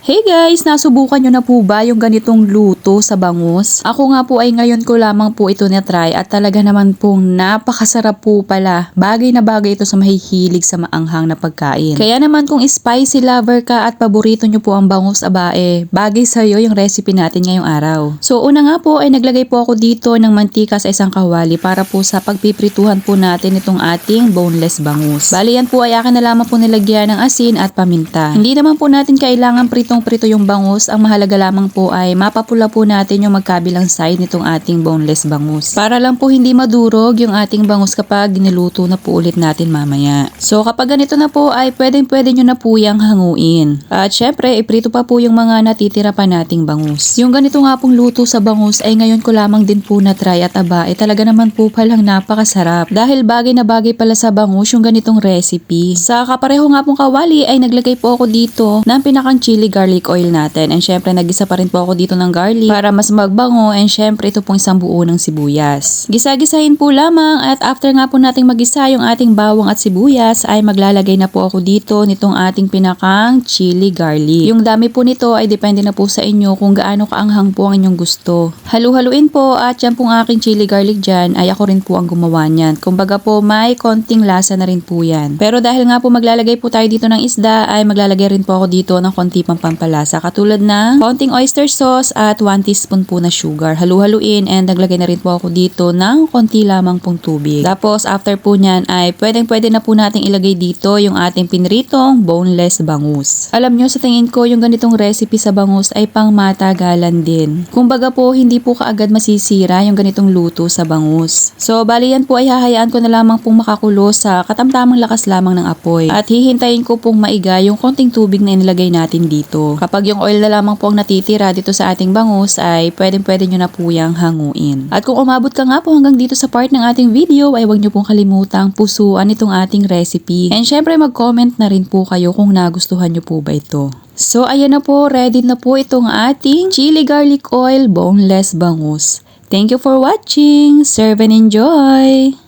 Hey guys, nasubukan nyo na po ba yung ganitong luto sa bangus? Ako nga po ay ngayon ko lamang po ito na-try at talaga naman pong napakasarap po pala. Bagay na bagay ito sa mahihilig sa maanghang na pagkain. Kaya naman kung spicy lover ka at paborito nyo po ang bangus abae, bagay sa'yo yung recipe natin ngayong araw. So una nga po ay naglagay po ako dito ng mantika sa isang kawali para po sa pagpiprituhan po natin itong ating boneless bangus. Bali yan po ay akin na lamang po nilagyan ng asin at paminta. Hindi naman po natin kailangan prito yung bangus, ang mahalaga lamang po ay mapapula po natin yung magkabilang side nitong ating boneless bangus. Para lang po hindi madurog yung ating bangus kapag niluto na po ulit natin mamaya. So kapag ganito na po ay pwede nyo na po yung hanguin. At syempre, iprito pa po yung mga natitira pa nating bangus. Yung ganito nga pong luto sa bangus ay ngayon ko lamang din po na try at talaga naman po palang napakasarap. Dahil bagay na bagay pala sa bangus yung ganitong recipe. Sa kapareho nga pong kawali ay naglagay po ako dito ng pinakang chili garlic oil natin. And syempre, nagisa pa rin po ako dito ng garlic para mas magbango. And syempre, ito pong isang buo ng sibuyas. Gisa-gisahin po lamang at after nga po nating magisa yung ating bawang at sibuyas ay maglalagay na po ako dito nitong ating pinakang chili garlic. Yung dami po nito ay depende na po sa inyo kung gaano kaanghang po ang inyong gusto. Halu-haluin po at yan pong aking chili garlic dyan ay ako rin po ang gumawa niyan. Kumbaga po may konting lasa na rin po yan. Pero dahil nga po maglalagay po tayo dito ng isda ay maglalagay rin po ako dito ng konti pang pampalasa. Katulad ng konting oyster sauce at 1 teaspoon po na sugar. Halu-haluin and naglagay na rin po ako dito ng konti lamang pong tubig. Tapos after po nyan ay pwede na po nating ilagay dito yung ating pinritong boneless bangus. Alam nyo, sa tingin ko yung ganitong recipe sa bangus ay pang matagalan din. Kumbaga po hindi po kaagad masisira yung ganitong luto sa bangus. So bali yan po ay hahayaan ko na lamang pong makakulo sa katamtamang lakas lamang ng apoy. At hihintayin ko pong maiga yung konting tubig na inilagay natin dito. Kapag yung oil na lamang po ang natitira dito sa ating bangus ay pwede nyo na po yung hanguin. At kung umabot ka nga po hanggang dito sa part ng ating video ay huwag nyo pong kalimutang pusuan itong ating recipe. And syempre mag-comment na rin po kayo kung nagustuhan nyo po ba ito. So ayan na po, ready na po itong ating chili garlic oil boneless bangus. Thank you for watching. Serve and enjoy!